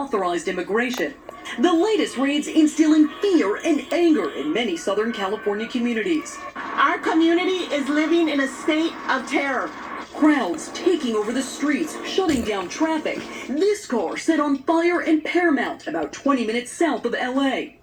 unauthorized immigration. The latest raids instilling fear and anger in many Southern California communities. Our community is living in a state of terror. Crowds taking over the streets, shutting down traffic. This car set on fire in Paramount, about 20 minutes south of LA,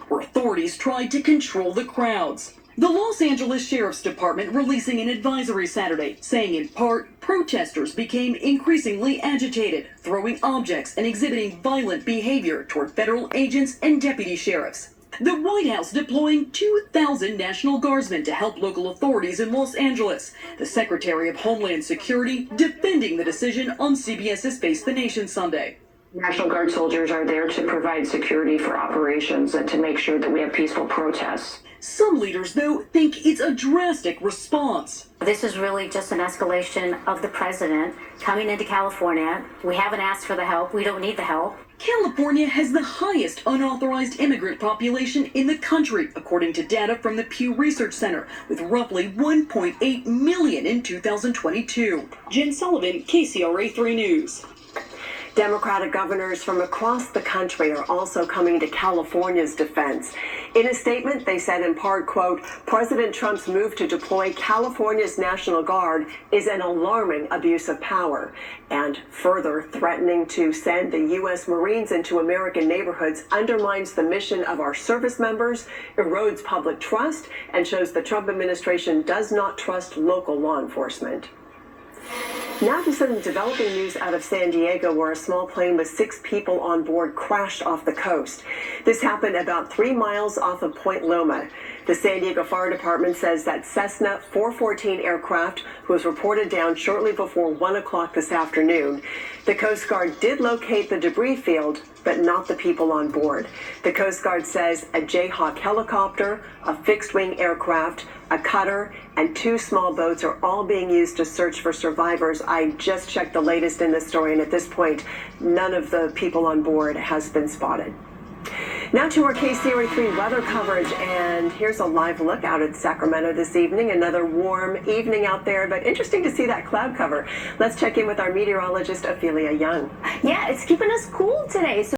where authorities tried to control the crowds. The Los Angeles Sheriff's Department releasing an advisory Saturday, saying in part, protesters became increasingly agitated, throwing objects and exhibiting violent behavior toward federal agents and deputy sheriffs. The White House deploying 2,000 National Guardsmen to help local authorities in Los Angeles. The Secretary of Homeland Security defending the decision on CBS's Face the Nation Sunday. National Guard soldiers are there to provide security for operations and to make sure that we have peaceful protests. Some leaders, though, think it's a drastic response. This is really just an escalation of the president coming into California. We haven't asked for the help. We don't need the help. California has the highest unauthorized immigrant population in the country, according to data from the Pew Research Center, with roughly 1.8 million in 2022. Jen Sullivan, KCRA 3 News. Democratic governors from across the country are also coming to California's defense. In a statement, they said in part, quote, President Trump's move to deploy California's National Guard is an alarming abuse of power, and further threatening to send the U.S. Marines into American neighborhoods undermines the mission of our service members, erodes public trust, and shows the Trump administration does not trust local law enforcement. Now to some developing news out of San Diego, where a small plane with 6 people on board crashed off the coast. This happened about 3 miles off of Point Loma. The San Diego Fire Department says that Cessna 414 aircraft was reported down shortly before 1 o'clock this afternoon. The Coast Guard did locate the debris field, but not the people on board. The Coast Guard says a Jayhawk helicopter, a fixed-wing aircraft, a cutter, and 2 small boats are all being used to search for survivors. I just checked the latest in this story, and at this point, none of the people on board has been spotted. Now to our KCRA 3 weather coverage, and here's a live look out at Sacramento this evening. Another warm evening out there, but interesting to see that cloud cover. Let's check in with our meteorologist, Ophelia Young. Yeah, it's keeping us cool today. So